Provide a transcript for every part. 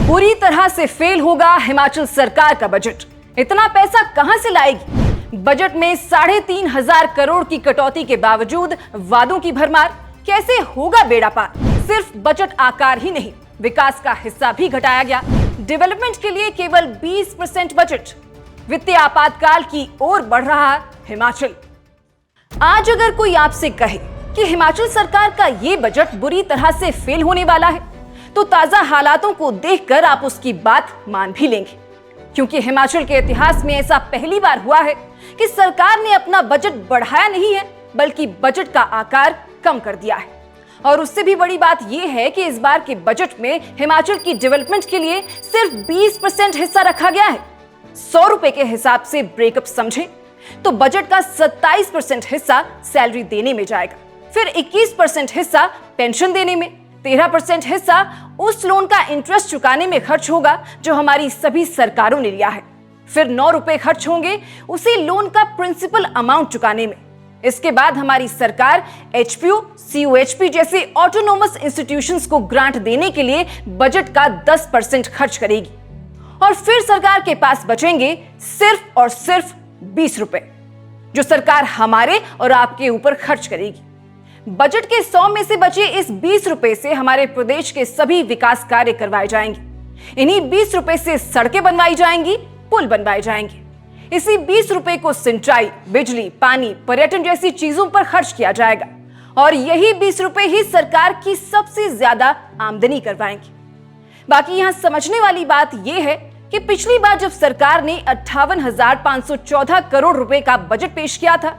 बुरी तरह से फेल होगा हिमाचल सरकार का बजट। इतना पैसा कहां से लाएगी? बजट में 3,500 करोड़ की कटौती के बावजूद वादों की भरमार। कैसे होगा बेड़ा पार? सिर्फ बजट आकार ही नहीं, विकास का हिस्सा भी घटाया गया। डेवलपमेंट के लिए केवल 20% बजट। वित्तीय आपातकाल की ओर बढ़ रहा हिमाचल। आज अगर कोई आपसे कहे कि हिमाचल सरकार का ये बजट बुरी तरह से फेल होने वाला है, तो ताजा हालातों को देखकर आप उसकी बात मान भी लेंगे, क्योंकि हिमाचल के इतिहास में ऐसा पहली बार हुआ है कि सरकार ने अपना बजट बढ़ाया नहीं है, बल्कि बजट का आकार कम कर दिया है। और उससे भी बड़ी बात यह है कि इस बार के बजट में हिमाचल की डेवलपमेंट के लिए सिर्फ 20% हिस्सा रखा गया है। 100 रुपए के हिसाब से ब्रेकअप समझे तो बजट का 27% हिस्सा सैलरी देने में जाएगा, फिर 21% हिस्सा पेंशन देने में, 13% हिस्सा उस लोन का इंटरेस्ट चुकाने में खर्च होगा जो हमारी सभी सरकारों ने लिया है, फिर 9 रुपए खर्च होंगे उसी लोन का प्रिंसिपल अमाउंट चुकाने में। इसके बाद हमारी सरकार एचपीयू, सीओएचपी जैसे ऑटोनोमस इंस्टीट्यूशंस को ग्रांट देने के लिए बजट का 10% खर्च करेगी, और फिर सरकार के पास बचेंगे सिर्फ और सिर्फ 20 रुपए, जो सरकार हमारे और आपके ऊपर खर्च करेगी। बजट के 100 में से बचे इस 20 रुपए से हमारे प्रदेश के सभी विकास कार्य करवाए जाएंगे। इन्हीं 20 रुपए से सड़कें बनवाई जाएंगी, पुल बनवाए जाएंगे। इसी 20 रुपए को सिंचाई, बिजली, पानी, पर्यटन जैसी चीजों पर खर्च किया जाएगा, और यही 20 रुपए ही सरकार की सबसे ज्यादा आमदनी करवाएंगे। बाकी यहां समझने वाली बात यह है कि पिछली बार जब सरकार ने 58,514 करोड़ रुपए का बजट पेश किया था,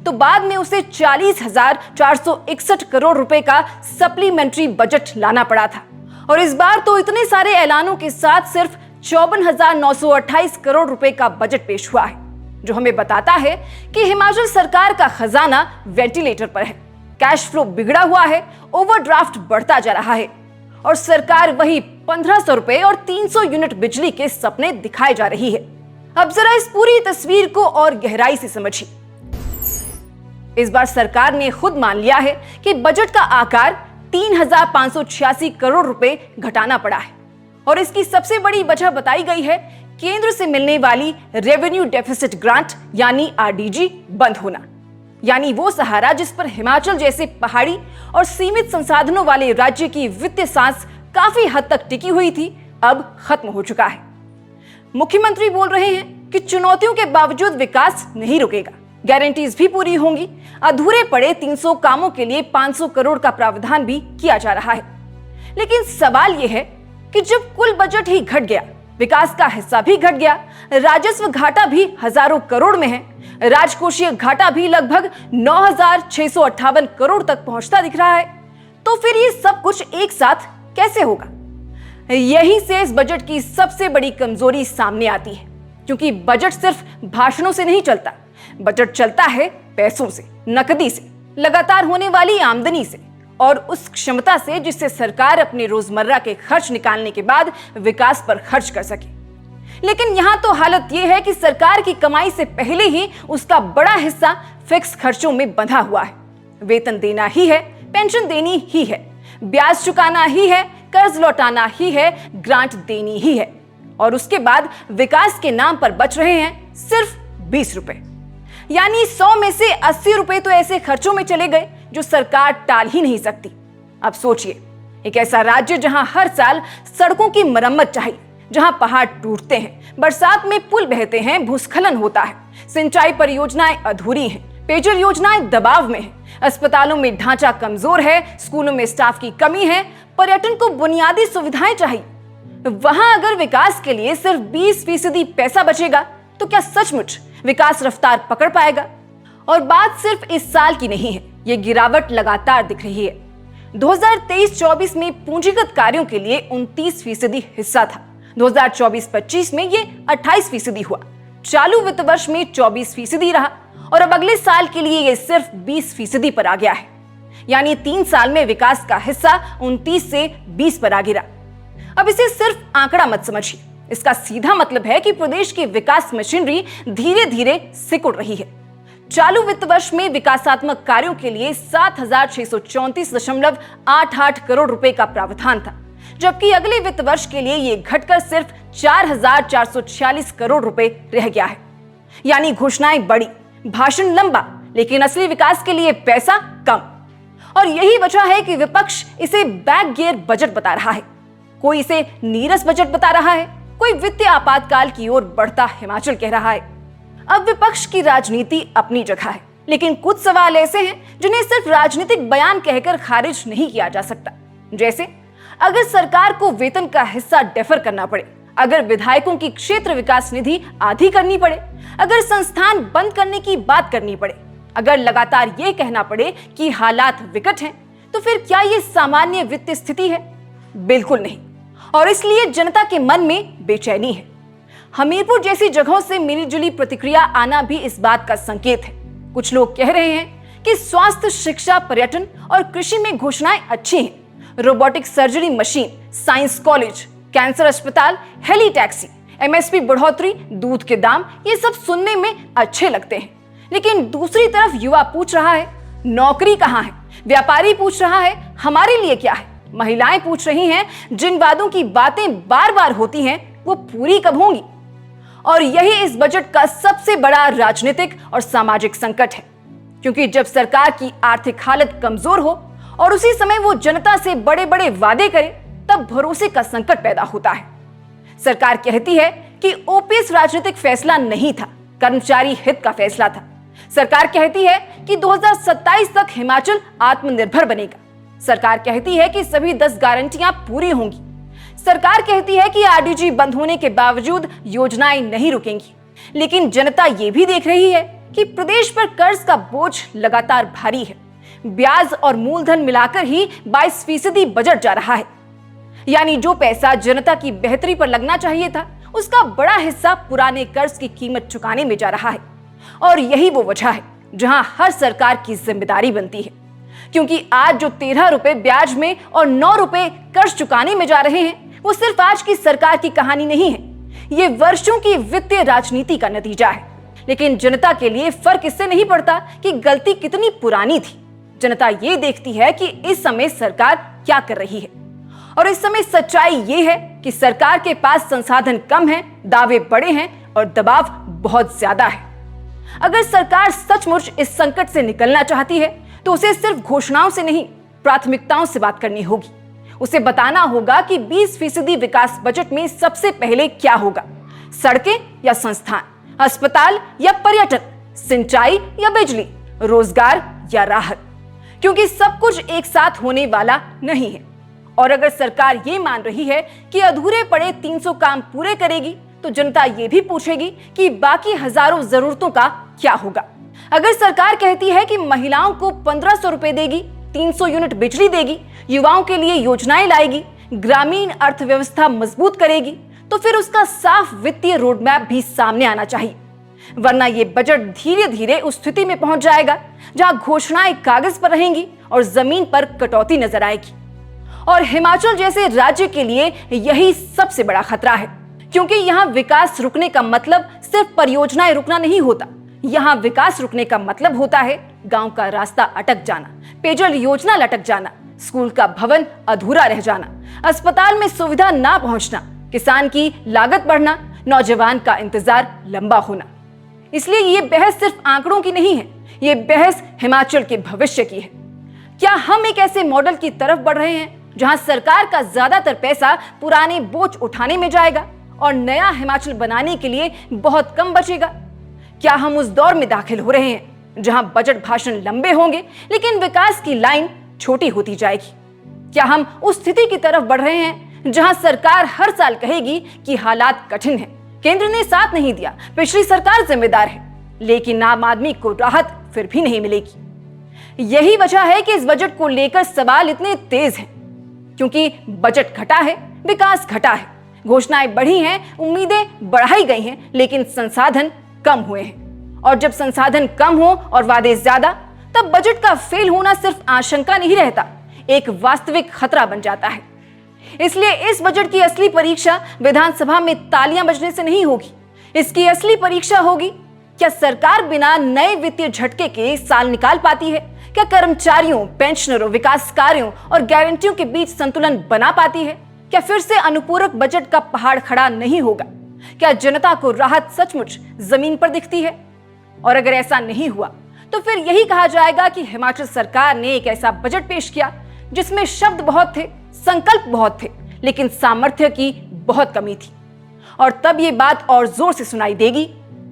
तो बाद में उसे 40,461 करोड़ रुपए का सप्लीमेंट्री बजट लाना पड़ा था। और इस बार तो इतने सारे ऐलानों के साथ सिर्फ 54,928 करोड़ रुपए का बजट पेश हुआ है, जो हमें बताता है कि हिमाचल सरकार का खजाना वेंटिलेटर पर है, कैश फ्लो बिगड़ा हुआ है, ओवरड्राफ्ट बढ़ता जा रहा है, और सरकार वही 1,500 रुपए और 300 यूनिट बिजली के सपने दिखाए जा रही है। अब जरा इस पूरी तस्वीर को और गहराई से समझिए। इस बार सरकार ने खुद मान लिया है कि बजट का आकार 3,586 करोड़ रुपए घटाना पड़ा है, और इसकी सबसे बड़ी वजह बताई गई है केंद्र से मिलने वाली रेवेन्यू डेफिसिट ग्रांट यानी आरडीजी बंद होना। यानी वो सहारा जिस पर हिमाचल जैसे पहाड़ी और सीमित संसाधनों वाले राज्य की वित्तीय सांस काफी हद तक टिकी हुई थी, अब खत्म हो चुका है। मुख्यमंत्री बोल रहे हैं कि चुनौतियों के बावजूद विकास नहीं रुकेगा, गारंटीज भी पूरी होंगी। अधूरे पड़े 300 कामों के लिए 500 करोड़ का प्रावधान भी किया जा रहा है। लेकिन सवाल यह है कि जब कुल बजट ही घट गया, विकास का हिस्सा भी घट गया, राजस्व घाटा भी हजारों करोड़ में है, राजकोषीय घाटा भी लगभग 9,658 करोड़ तक पहुंचता दिख रहा है, तो फिर ये सब कुछ एक साथ कैसे होगा? यहीं से इस बजट की सबसे बड़ी कमजोरी सामने आती है, क्योंकि बजट सिर्फ भाषणों से नहीं चलता। बजट चलता है पैसों से, नकदी से, लगातार होने वाली आमदनी से, और उस क्षमता से जिससे सरकार अपने रोजमर्रा के खर्च निकालने के बाद विकास पर खर्च कर सके। लेकिन यहां तो हालत यह है कि सरकार की कमाई से पहले ही उसका बड़ा हिस्सा फिक्स खर्चों में बंधा हुआ है। वेतन देना ही है, पेंशन देनी ही है, ब्याज चुकाना ही है, कर्ज लौटाना ही है, ग्रांट देनी ही है, और उसके बाद विकास के नाम पर बच रहे हैं सिर्फ 20 रुपए। यानी 100 में से 80 रुपए तो ऐसे खर्चों में चले गए जो सरकार टाल ही नहीं सकती। अब सोचिए, एक ऐसा राज्य जहां हर साल सड़कों की मरम्मत चाहिए, जहां पहाड़ टूटते हैं, बरसात में पुल बहते हैं, भूस्खलन होता है, सिंचाई परियोजनाएं अधूरी हैं, पेयजल योजनाएं दबाव में हैं, अस्पतालों में ढांचा कमजोर है, स्कूलों में स्टाफ की कमी है, पर्यटन को बुनियादी सुविधाएं चाहिए, वहां अगर विकास के लिए सिर्फ 20% पैसा बचेगा तो क्या सचमुच विकास रफ्तार पकड़ पाएगा? और बात सिर्फ इस साल की नहीं है, ये गिरावट लगातार दिख रही है। 2023-24 में पूंजीगत कार्यों के लिए 29% हिस्सा था, 2024-25 में ये 28% हुआ, चालू वित्त वर्ष में 24% रहा, और अब अगले साल के लिए ये सिर्फ 20% पर आ गया है। यानी 3 साल में विकास का हिस्सा 29 से 20 पर आ गिरा। अब इसे सिर्फ आंकड़ा मत समझिए, इसका सीधा मतलब है कि प्रदेश की विकास मशीनरी धीरे धीरे सिकुड़ रही है। चालू वित्त वर्ष में विकासात्मक कार्यों के लिए 7,634.88 करोड़ रुपए का प्रावधान था, जबकि अगले वित्त वर्ष के लिए ये घटकर सिर्फ 4,446 करोड़ रुपए रह गया है। यानी घोषणाएं बड़ी, भाषण लंबा, लेकिन असली विकास के लिए पैसा कम। और यही वजह है कि विपक्ष इसे बैक गियर बजट बता रहा है, कोई इसे नीरस बजट बता रहा है, कोई वित्तीय आपातकाल की ओर बढ़ता हिमाचल कह रहा है। अब विपक्ष की राजनीति अपनी जगह है, लेकिन कुछ सवाल ऐसे हैं जिन्हें सिर्फ राजनीतिक बयान कहकर खारिज नहीं किया जा सकता। जैसे अगर सरकार को वेतन का हिस्सा डेफर करना पड़े, अगर विधायकों की क्षेत्र विकास निधि आधी करनी पड़े, अगर संस्थान बंद करने की बात करनी पड़े, अगर लगातार ये कहना पड़े कि हालात विकट हैं, तो फिर क्या ये सामान्य वित्तीय स्थिति है? बिल्कुल नहीं। और इसलिए जनता के मन में बेचैनी है। हमीरपुर जैसी जगहों से मिलीजुली प्रतिक्रिया आना भी इस बात का संकेत है। कुछ लोग कह रहे हैं कि स्वास्थ्य, शिक्षा, पर्यटन और कृषि में घोषणाएं अच्छी हैं। Robotic surgery machine, science college, cancer अस्पताल, हेली टैक्सी, एमएसपी बढ़ोतरी, दूध के दाम, ये सब सुनने में अच्छे लगते हैं। लेकिन दूसरी तरफ युवा पूछ रहा है नौकरी कहाँ है, व्यापारी पूछ रहा है हमारे लिए क्या है, महिलाएं पूछ रही हैं जिन वादों की बातें बार बार होती हैं वो पूरी कब होंगी। और यही इस बजट का सबसे बड़ा राजनीतिक और सामाजिक संकट है, क्योंकि जब सरकार की आर्थिक हालत कमजोर हो और उसी समय वो जनता से बड़े बड़े वादे करे, तब भरोसे का संकट पैदा होता है। सरकार कहती है कि ओपीएस राजनीतिक फैसला नहीं था, कर्मचारी हित का फैसला था। सरकार कहती है कि 2027 तक हिमाचल आत्मनिर्भर बनेगा। सरकार कहती है कि सभी 10 गारंटियां पूरी होंगी। सरकार कहती है कि आरडीजी बंद होने के बावजूद योजनाएं नहीं रुकेंगी। लेकिन जनता ये भी देख रही है कि प्रदेश पर कर्ज का बोझ लगातार भारी है। ब्याज और मूलधन मिलाकर ही 22% बजट जा रहा है। यानी जो पैसा जनता की बेहतरी पर लगना चाहिए था, उसका बड़ा हिस्सा पुराने कर्ज की कीमत चुकाने में जा रहा है। और यही वो वजह है जहां हर सरकार की जिम्मेदारी बनती है, क्योंकि आज जो 13 रुपए ब्याज में और 9 रुपए कर्ज चुकाने में जा रहे हैं, वो सिर्फ आज की सरकार की कहानी नहीं है। ये वर्षों की वित्तीय राजनीति का नतीजा है। लेकिन जनता के लिए फर्क इससे नहीं पड़ता कि गलती कितनी पुरानी थी। जनता ये देखती है कि इस समय सरकार क्या कर रही है। और इस समय सच्चाई ये है कि सरकार के पास संसाधन कम है, दावे बड़े हैं और दबाव बहुत ज्यादा है। अगर सरकार सचमुच इस संकट से निकलना चाहती है, तो उसे सिर्फ घोषणाओं से नहीं, प्राथमिकताओं से बात करनी होगी। उसे बताना होगा कि 20% विकास बजट में सबसे पहले क्या होगा, सड़कें या संस्थान, अस्पताल या पर्यटन, सिंचाई या बिजली, रोजगार या राहत, क्योंकि सब कुछ एक साथ होने वाला नहीं है। और अगर सरकार ये मान रही है कि अधूरे पड़े 300 काम पूरे करेगी, तो जनता ये भी पूछेगी कि बाकी हजारों जरूरतों का क्या होगा। अगर सरकार कहती है कि महिलाओं को 1500 रुपए देगी, 300 यूनिट बिजली देगी, युवाओं के लिए योजनाएं लाएगी, ग्रामीण अर्थव्यवस्था मजबूत करेगी, तो फिर उसका साफ वित्तीय रोडमैप भी सामने आना चाहिए। वरना ये बजट धीरे धीरे उस स्थिति में पहुंच जाएगा जहां घोषणाएं कागज पर रहेंगी और जमीन पर कटौती नजर आएगी। और हिमाचल जैसे राज्य के लिए यही सबसे बड़ा खतरा है, क्योंकि यहाँ विकास रुकने का मतलब सिर्फ परियोजनाएं रुकना नहीं होता। यहाँ विकास रुकने का मतलब होता है गांव का रास्ता अटक जाना, पेयजल योजना लटक जाना, स्कूल का भवन अधूरा रह जाना, अस्पताल में सुविधा ना पहुंचना, किसान की लागत बढ़ना, नौजवान का इंतजार लंबा होना। इसलिए ये बहस सिर्फ आंकड़ों की नहीं है, ये बहस हिमाचल के भविष्य की है। क्या हम एक ऐसे मॉडल की तरफ बढ़ रहे हैं जहां सरकार का ज्यादातर पैसा पुराने बोझ उठाने में जाएगा और नया हिमाचल बनाने के लिए बहुत कम बचेगा? क्या हम उस दौर में दाखिल हो रहे हैं जहां बजट भाषण लंबे होंगे लेकिन विकास की लाइन छोटी होती जाएगी? क्या हम उस स्थिति की तरफ बढ़ रहे हैं जहां सरकार हर साल कहेगी कि हालात कठिन हैं, केंद्र ने साथ नहीं दिया, पिछली सरकार जिम्मेदार है, लेकिन आम आदमी को राहत फिर भी नहीं मिलेगी? यही वजह है कि इस बजट को लेकर सवाल इतने तेज हैं, क्योंकि बजट घटा है, विकास घटा है, घोषणाएं बढ़ी हैं, उम्मीदें बढ़ाई गई हैं, लेकिन संसाधन कम हुए हैं। और जब संसाधन कम हो और वादे ज्यादा, तब बजट का फेल होना सिर्फ आशंका नहीं रहता, एक वास्तविक खतरा बन जाता है। इसलिए इस बजट की असली परीक्षा विधानसभा में तालियां बजने से नहीं होगी। इसकी असली परीक्षा होगी, क्या सरकार बिना नए वित्तीय झटके के साल निकाल पाती है? क्या कर्मचारियों, पेंशनरों, विकास कार्यों और गारंटियों के बीच संतुलन बना पाती है? क्या फिर से अनुपूरक बजट का पहाड़ खड़ा नहीं होगा? क्या जनता को राहत सचमुच जमीन पर दिखती है? और अगर ऐसा नहीं हुआ तो फिर यही कहा जाएगा कि हिमाचल सरकार ने एक ऐसा बजट पेश किया जिसमें शब्द बहुत थे, संकल्प बहुत थे, लेकिन सामर्थ्य की बहुत कमी थी। और तब ये बात और जोर से सुनाई देगी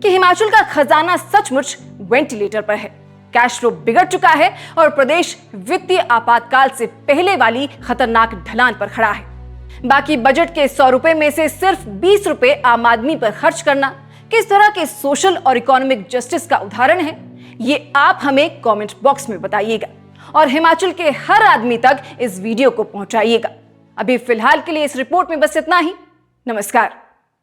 कि हिमाचल का खजाना सचमुच वेंटिलेटर पर है, कैश फ्लो बिगड़ चुका है और प्रदेश वित्तीय आपातकाल से पहले वाली खतरनाक ढलान पर खड़ा है। बाकी बजट के 100 रुपए में से सिर्फ 20 रुपए आम आदमी पर खर्च करना किस तरह के सोशल और इकोनॉमिक जस्टिस का उदाहरण है, ये आप हमें कमेंट बॉक्स में बताइएगा और हिमाचल के हर आदमी तक इस वीडियो को पहुंचाइएगा। अभी फिलहाल के लिए इस रिपोर्ट में बस इतना ही। नमस्कार।